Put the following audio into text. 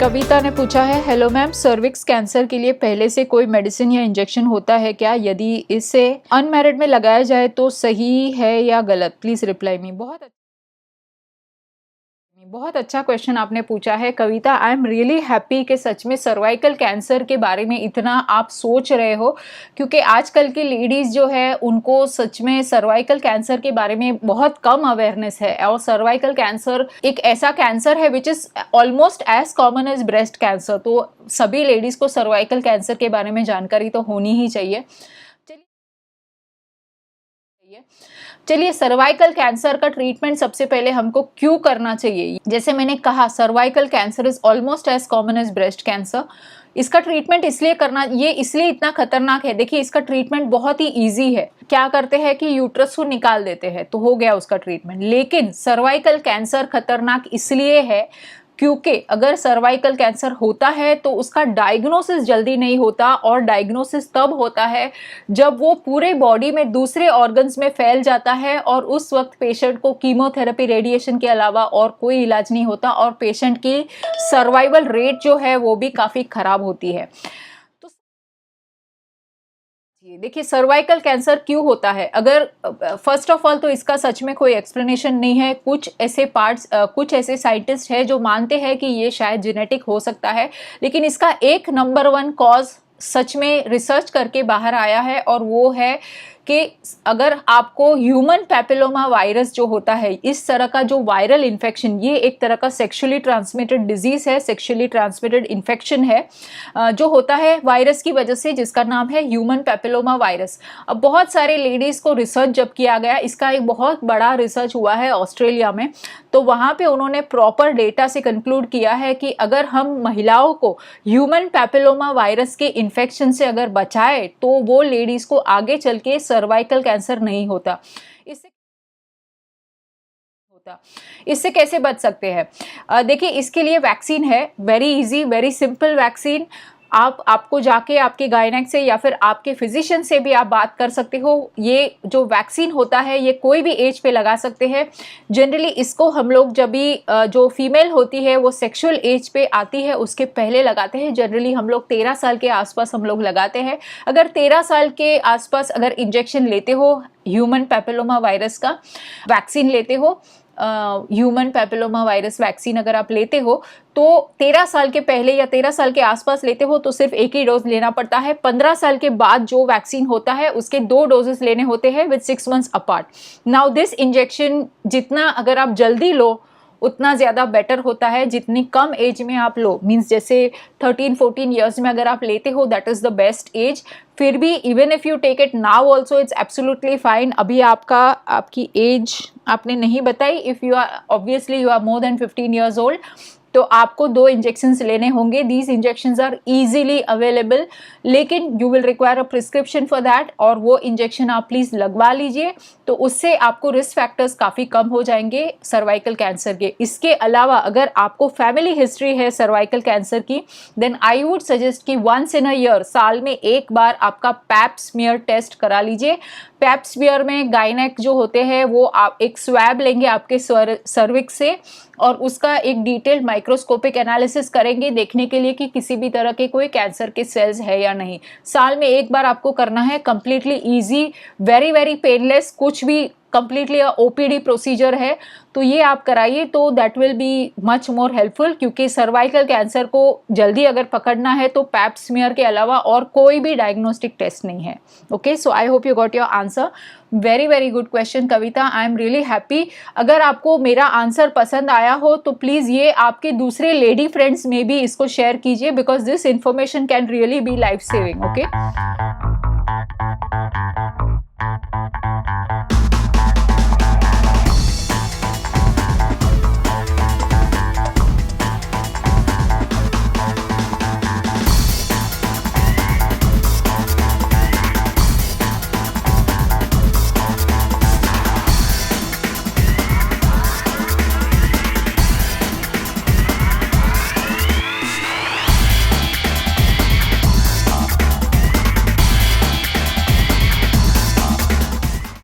कविता ने पूछा है, हेलो मैम, सर्विक्स कैंसर के लिए पहले से कोई मेडिसिन या इंजेक्शन होता है क्या? यदि इसे अनमैरिड में लगाया जाए तो सही है या गलत? Please reply me. बहुत अच्छा क्वेश्चन आपने पूछा है कविता। आई एम रियली हैप्पी कि सच में सर्वाइकल कैंसर के बारे में इतना आप सोच रहे हो, क्योंकि आजकल की लेडीज जो है उनको सच में सर्वाइकल कैंसर के बारे में बहुत कम अवेयरनेस है। और सर्वाइकल कैंसर एक ऐसा कैंसर है which is almost as common as breast cancer. तो सभी लेडीज को सर्वाइकल कैंसर के बारे में जानकारी तो होनी ही चाहिए। चलिए, सर्वाइकल कैंसर का ट्रीटमेंट सबसे पहले हमको क्यों करना चाहिए? जैसे मैंने कहा, cervical cancer is almost as common as breast cancer. इसका ट्रीटमेंट इसलिए करना, ये इसलिए इतना खतरनाक है। देखिए, इसका ट्रीटमेंट बहुत ही इजी है। क्या करते हैं कि यूट्रस को निकाल देते हैं तो हो गया उसका ट्रीटमेंट। लेकिन सर्वाइकल कैंसर खतरनाक इसलिए है क्योंकि अगर सर्वाइकल कैंसर होता है तो उसका डायग्नोसिस जल्दी नहीं होता, और डायग्नोसिस तब होता है जब वो पूरे बॉडी में दूसरे ऑर्गन्स में फैल जाता है, और उस वक्त पेशेंट को कीमोथेरेपी, रेडिएशन के अलावा और कोई इलाज नहीं होता, और पेशेंट की सर्वाइवल रेट जो है वो भी काफ़ी खराब होती है। देखिए, सर्वाइकल कैंसर क्यों होता है? अगर फर्स्ट ऑफ ऑल तो इसका सच में कोई एक्सप्लेनेशन नहीं है। कुछ ऐसे पार्ट्स, कुछ ऐसे साइंटिस्ट हैं जो मानते हैं कि ये शायद जेनेटिक हो सकता है, लेकिन इसका एक नंबर 1 कॉज सच में रिसर्च करके बाहर आया है, और वो है कि अगर आपको ह्यूमन पैपिलोमा वायरस जो होता है, इस तरह का जो वायरल इन्फेक्शन, ये एक तरह का सेक्सुअली ट्रांसमिटेड डिजीज है, सेक्सुअली ट्रांसमिटेड इन्फेक्शन है जो होता है वायरस की वजह से, जिसका नाम है ह्यूमन पैपिलोमा वायरस। अब बहुत सारे लेडीज को रिसर्च जब किया गया, इसका एक बहुत बड़ा रिसर्च हुआ है ऑस्ट्रेलिया में, तो वहाँ पे उन्होंने प्रॉपर डेटा से कंक्लूड किया है कि अगर हम महिलाओं को ह्यूमन पैपिलोमा वायरस के इन्फेक्शन से अगर बचाए तो वो लेडीज को आगे चल के सर्वाइकल कैंसर नहीं होता। इससे कैसे बच सकते हैं? देखिए, इसके लिए वैक्सीन है, very easy, very simple vaccine. आपको जाके आपके गायनेक से या फिर आपके फिजिशियन से भी आप बात कर सकते हो। ये जो वैक्सीन होता है ये कोई भी एज पे लगा सकते हैं। जनरली इसको हम लोग जब भी जो फीमेल होती है वो सेक्सुअल एज पे आती है उसके पहले लगाते हैं। जनरली हम लोग 13 साल के आसपास हम लोग लगाते हैं। अगर 13 साल के आसपास अगर इंजेक्शन लेते हो ह्यूमन पैपिलोमा वायरस का वैक्सीन लेते हो, ह्यूमन पैपिलोमा वायरस वैक्सीन अगर आप लेते हो तो 13 साल के पहले या 13 साल के आसपास लेते हो तो सिर्फ एक ही डोज लेना पड़ता है। 15 साल के बाद जो वैक्सीन होता है उसके 2 डोजेस लेने होते हैं with 6 months apart. Now this injection जितना अगर आप जल्दी लो उतना ज़्यादा बेटर होता है। जितनी कम एज में आप लो, मीन्स जैसे 13-14 ईयर्स में अगर आप लेते हो, that is the best age. फिर भी even if you take it now also it's absolutely fine. अभी आपकी एज आपने नहीं बताई। If you are obviously you are more than 15 years old, तो आपको 2 इंजेक्शंस लेने होंगे। These injections are easily available, लेकिन you will require a prescription for that, और वो इंजेक्शन आप प्लीज़ लगवा लीजिए, तो उससे आपको रिस्क फैक्टर्स काफ़ी कम हो जाएंगे सर्वाइकल कैंसर के। इसके अलावा अगर आपको फैमिली हिस्ट्री है सर्वाइकल कैंसर की, देन आई वुड सजेस्ट कि वंस इन अ ईयर, साल में एक बार आपका पैप स्मीयर टेस्ट करा लीजिए। पैप स्मीयर में गायनेक जो होते हैं वो आप एक स्वैब लेंगे आपके सर्विक्स से, और उसका एक डिटेल्ड माइक्रोस्कोपिक एनालिसिस करेंगे देखने के लिए कि किसी भी तरह के कोई कैंसर के सेल्स है या नहीं। साल में एक बार आपको करना है। Completely easy, very very painless, कुछ भी, कंप्लीटली ओपीडी प्रोसीजर है, तो ये आप कराइए तो that will be much more helpful. क्योंकि सर्वाइकल कैंसर को जल्दी अगर पकड़ना है तो पैप स्मीयर के अलावा और कोई भी डायग्नोस्टिक टेस्ट नहीं है। Okay, so I hope you got your answer. Very very good question Kavita, I am really happy. अगर आपको मेरा आंसर पसंद आया हो तो प्लीज़ ये आपके दूसरे लेडी फ्रेंड्स में भी इसको शेयर कीजिए, because this information can really be life saving. Okay.